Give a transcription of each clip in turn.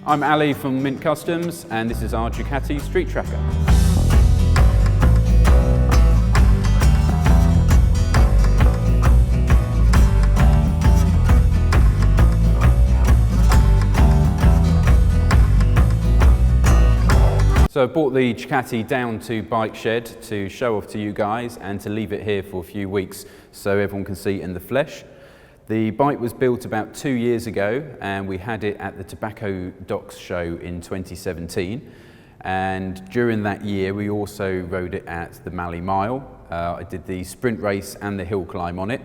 I'm Ali from Mint Customs, and this is our Ducati Street Tracker. So I brought the Ducati down to Bike Shed to show off to you guys and to leave it here for a few weeks so everyone can see it in the flesh. The bike was built about 2 years ago and we had it at the Tobacco Docks show in 2017, and during that year we also rode it at the Malle Mile. I did the sprint race and the hill climb on it.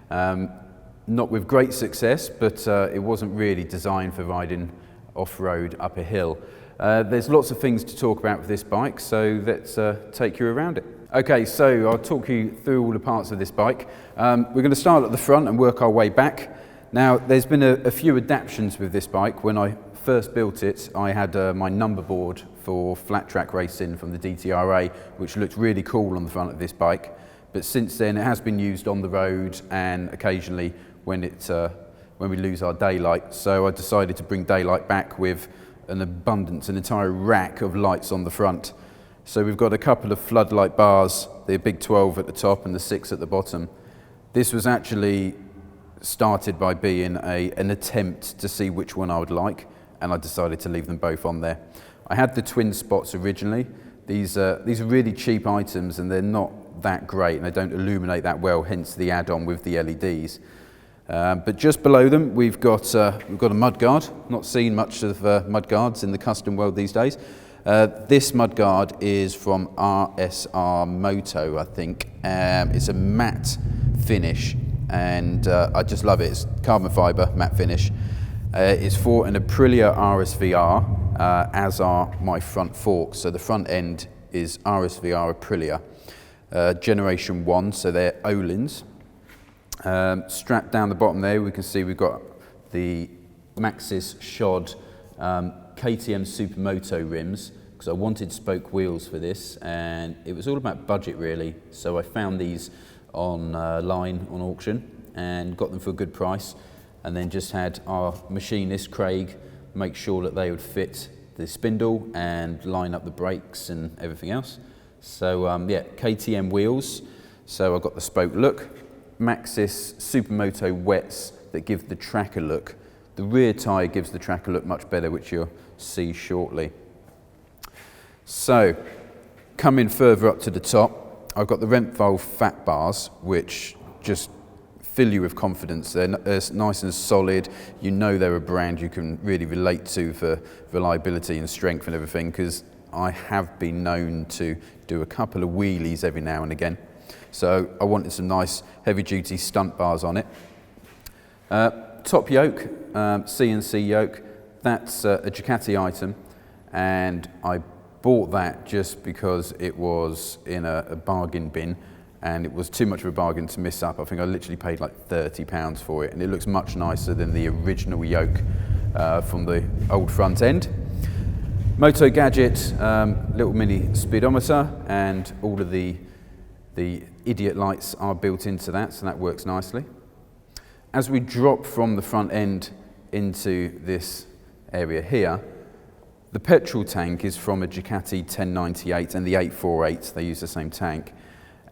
Not with great success, but it wasn't really designed for riding off-road up a hill. There's lots of things to talk about with this bike, so let's take you around it. Okay, so I'll talk you through all the parts of this bike. We're going to start at the front and work our way back. Now, there's been a few adaptations with this bike. When I first built it, I had my number board for flat track racing from the DTRA, which looked really cool on the front of this bike. But since then, it has been used on the road and occasionally when we lose our daylight. So I decided to bring daylight back with an entire rack of lights on the front. So we've got a couple of floodlight bars, the big 12 at the top and the 6 at the bottom. This was actually started by being an attempt to see which one I would like, and I decided to leave them both on there. I had the twin spots originally. These are really cheap items and they're not that great and they don't illuminate that well, hence the add-on with the LEDs. But just below them we've got a mudguard. Not seen much of mudguards in the custom world these days. This mudguard is from RSR Moto, I think. It's a matte finish and I just love it. It's carbon fibre matte finish. It's for an Aprilia RSVR, as are my front forks. So the front end is RSVR Aprilia, Generation 1, so they're Öhlins. Strapped down the bottom there, we can see we've got the Maxxis shod KTM Supermoto rims, because I wanted spoke wheels for this and it was all about budget really. So I found these online on auction and got them for a good price, and then just had our machinist Craig make sure that they would fit the spindle and line up the brakes and everything else. So yeah, KTM wheels, so I got the spoke look. Maxxis Supermoto wets that give the tracker look. The rear tyre gives the tracker look much better, which you'll see shortly. So, coming further up to the top, I've got the Rentval fat bars, which just fill you with confidence. They're nice and solid. You know they're a brand you can really relate to for reliability and strength and everything, because I have been known to do a couple of wheelies every now and again. So I wanted some nice heavy-duty stunt bars on it. Top yoke, CNC yoke, that's a Ducati item, and I bought that just because it was in a bargain bin and it was too much of a bargain to miss up. I think I literally paid like £30 for it, and it looks much nicer than the original yoke from the old front end. Moto Gadget, little mini speedometer, and all of the idiot lights are built into that, so that works nicely. As we drop from the front end into this area here, the petrol tank is from a Ducati 1098 and the 848, they use the same tank.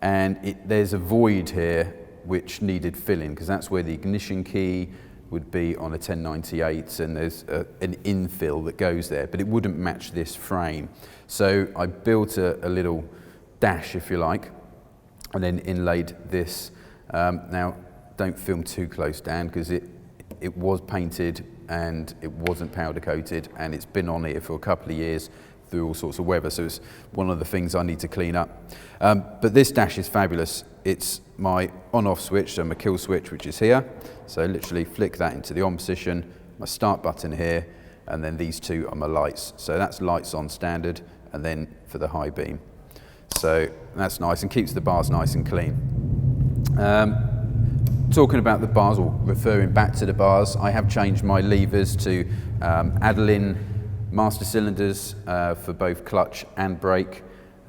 And there's a void here which needed filling, because that's where the ignition key would be on a 1098, and there's an infill that goes there, but it wouldn't match this frame. So I built a little dash, if you like, and then inlaid this. Now, don't film too close, Dan, because it was painted and it wasn't powder coated, and it's been on here for a couple of years through all sorts of weather, so it's one of the things I need to clean up. But this dash is fabulous. It's my on-off switch, so my kill switch, which is here. So literally flick that into the on position, my start button here, and then these two are my lights. So that's lights on standard, and then for the high beam. So that's nice and keeps the bars nice and clean. Talking about the bars, or referring back to the bars, I have changed my levers to Adeline master cylinders for both clutch and brake.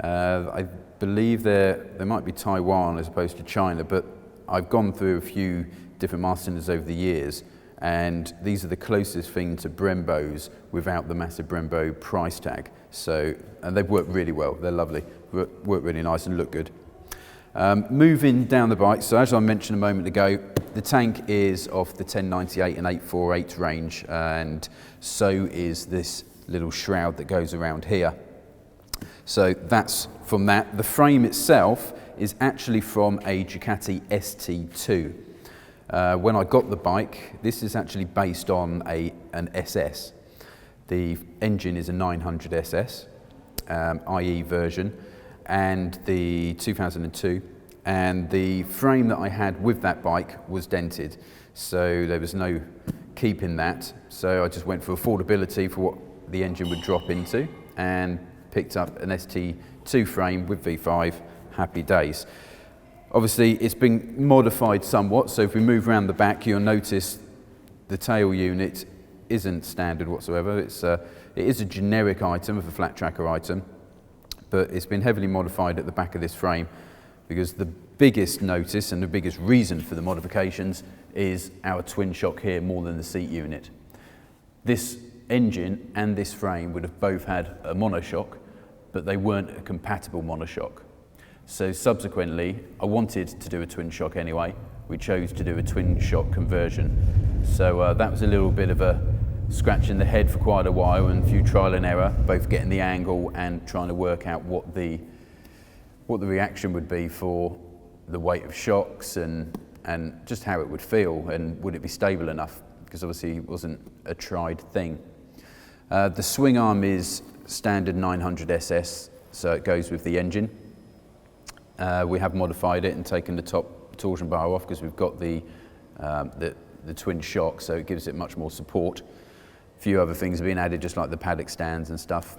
I believe they might be Taiwan as opposed to China, but I've gone through a few different master cylinders over the years, and these are the closest thing to Brembos without the massive Brembo price tag. So, and they've worked really well, they're lovely, work really nice and look good. Moving down the bike, so as I mentioned a moment ago, the tank is of the 1098 and 848 range, and so is this little shroud that goes around here. So that's from that. The frame itself is actually from a Ducati ST2. When I got the bike, this is actually based on an SS. The engine is a 900 SS, IE version, and the 2002. And the frame that I had with that bike was dented, so there was no keeping that. So I just went for affordability for what the engine would drop into, and picked up an ST2 frame with V5, happy days. Obviously it's been modified somewhat, so if we move around the back you'll notice the tail unit isn't standard whatsoever. It is a generic item of a flat tracker item, but it's been heavily modified at the back of this frame, because the biggest notice and the biggest reason for the modifications is our twin shock here more than the seat unit. This engine and this frame would have both had a monoshock, but they weren't a compatible monoshock. So subsequently, I wanted to do a twin shock anyway. We chose to do a twin shock conversion. So that was a little bit of a scratch in the head for quite a while, and a few trial and error, both getting the angle and trying to work out what the reaction would be for the weight of shocks and just how it would feel, and would it be stable enough, because obviously it wasn't a tried thing. The swing arm is standard 900 SS, so it goes with the engine. We have modified it and taken the top torsion bar off because we've got the twin shock, so it gives it much more support. A few other things have been added, just like the paddock stands and stuff.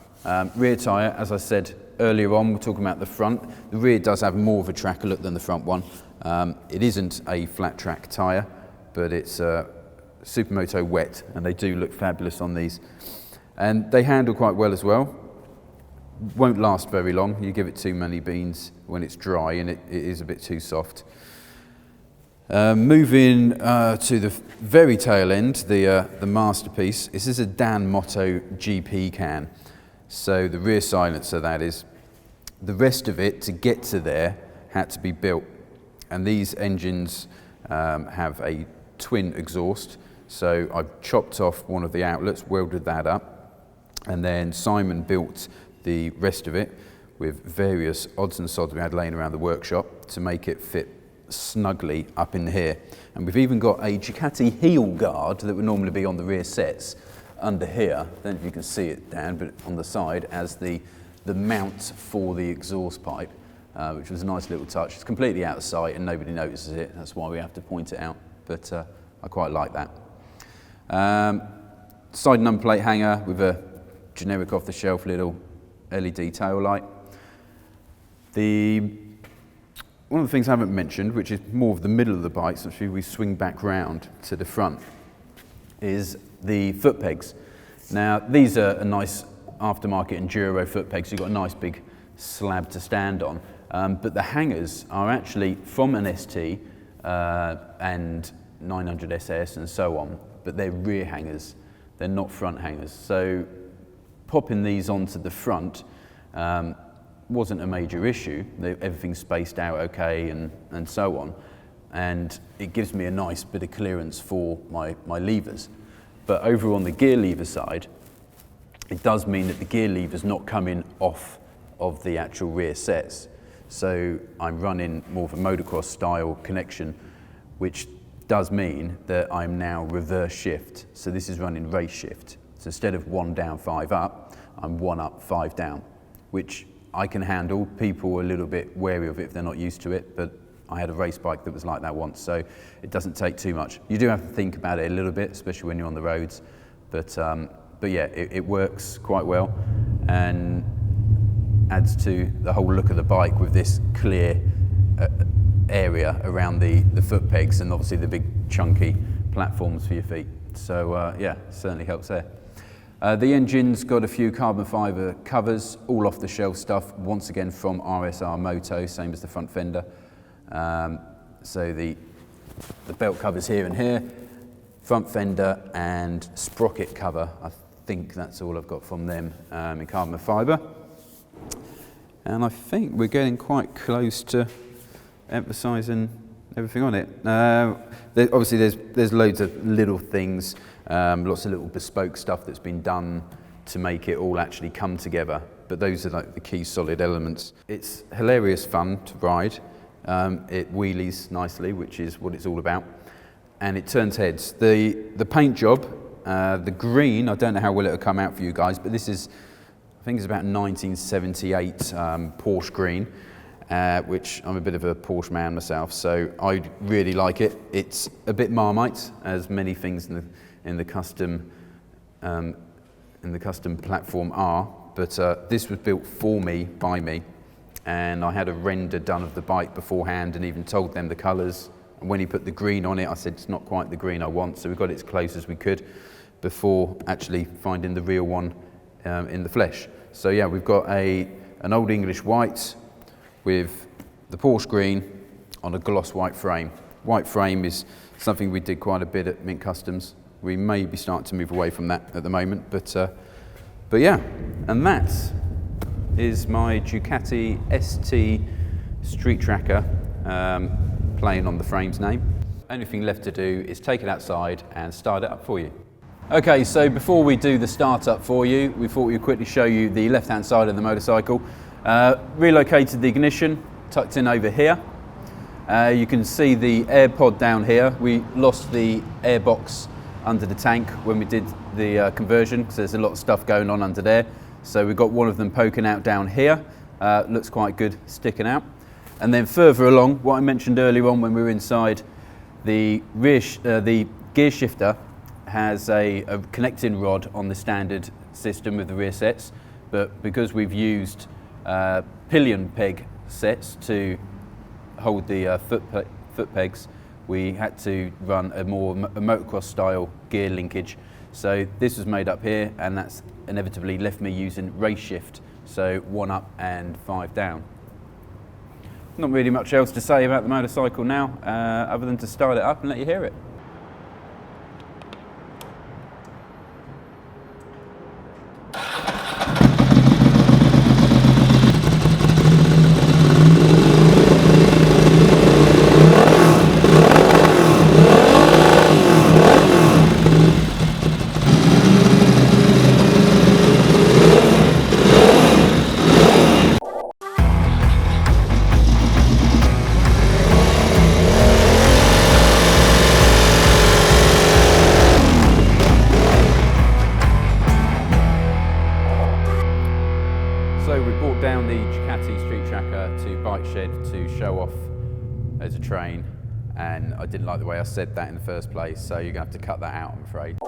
Rear tyre, as I said earlier on, we're talking about the front. The rear does have more of a tracker look than the front one. It isn't a flat track tyre, but it's Supermoto wet, and they do look fabulous on these. And they handle quite well as well. Won't last very long. You give it too many beans when it's dry, and it is a bit too soft. Moving to the very tail end, the masterpiece. This is a Dan Motto GP can. So the rear silencer, that is. The rest of it, to get to there, had to be built. And these engines have a twin exhaust. So I've chopped off one of the outlets, welded that up, and then Simon built the rest of it with various odds and sods we had laying around the workshop to make it fit snugly up in here. And we've even got a Ducati heel guard that would normally be on the rear sets under here. I don't know if you can see it, Dan, but on the side as the mount for the exhaust pipe, which was a nice little touch. It's completely out of sight and nobody notices it. That's why we have to point it out, but I quite like that. Side number plate hanger with a generic off-the-shelf little LED tail light. One of the things I haven't mentioned, which is more of the middle of the bike, so we swing back round to the front, is the foot pegs. Now these are a nice aftermarket Enduro foot pegs. You've got a nice big slab to stand on, but the hangers are actually from an ST and 900 SS and so on, but they're rear hangers. They're not front hangers. So popping these onto the front wasn't a major issue. Everything's spaced out okay and so on. And it gives me a nice bit of clearance for my levers. But over on the gear lever side, it does mean that the gear lever's not coming off of the actual rear sets. So I'm running more of a motocross style connection, which does mean that I'm now reverse shift. So this is running race shift. So instead of 1 down, 5 up, I'm 1 up, 5 down, which I can handle. People are a little bit wary of it if they're not used to it, but I had a race bike that was like that once, so it doesn't take too much. You do have to think about it a little bit, especially when you're on the roads, but yeah, it works quite well and adds to the whole look of the bike with this clear area around the foot pegs and obviously the big chunky platforms for your feet. So yeah, certainly helps there. The engine's got a few carbon fibre covers, all off the shelf stuff, once again from RSR Moto, same as the front fender. So the belt covers here and here, front fender and sprocket cover. I think that's all I've got from them in carbon fibre. And I think we're getting quite close to emphasising everything on it. Obviously there's loads of little things, lots of little bespoke stuff that's been done to make it all actually come together, but those are like the key solid elements. It's hilarious fun to ride. It wheelies nicely, which is what it's all about, and it turns heads. The paint job, the green, I don't know how well it'll come out for you guys, but this is, I think it's about 1978 Porsche green, which I'm a bit of a Porsche man myself, so I really like it. It's a bit Marmite, as many things in the custom platform are, but this was built for me, by me, and I had a render done of the bike beforehand and even told them the colours. And when he put the green on it, I said it's not quite the green I want, so we got it as close as we could before actually finding the real one in the flesh. So yeah, we've got an Old English white with the Porsche green on a gloss white frame. White frame is something we did quite a bit at Mint Customs. We may be starting to move away from that at the moment, but yeah, and that is my Ducati ST Street Tracker playing on the frame's name. Only thing left to do is take it outside and start it up for you. Okay, so before we do the start up for you, we thought we'd quickly show you the left-hand side of the motorcycle. Relocated the ignition, tucked in over here. You can see the air pod down here. We lost the air box under the tank when we did the conversion, because there's a lot of stuff going on under there. So we've got one of them poking out down here. Looks quite good sticking out. And then further along, what I mentioned earlier on when we were inside, the gear shifter has a connecting rod on the standard system with the rear sets, but because we've used pillion peg sets to hold the foot pegs, we had to run a motocross style gear linkage. So this was made up here, and that's inevitably left me using race shift, so 1 up and 5 down. Not really much else to say about the motorcycle now, other than to start it up and let you hear it. So we brought down the Ducati Street Tracker to Bike Shed to show off as a train, and I didn't like the way I said that in the first place, so you're going to have to cut that out, I'm afraid.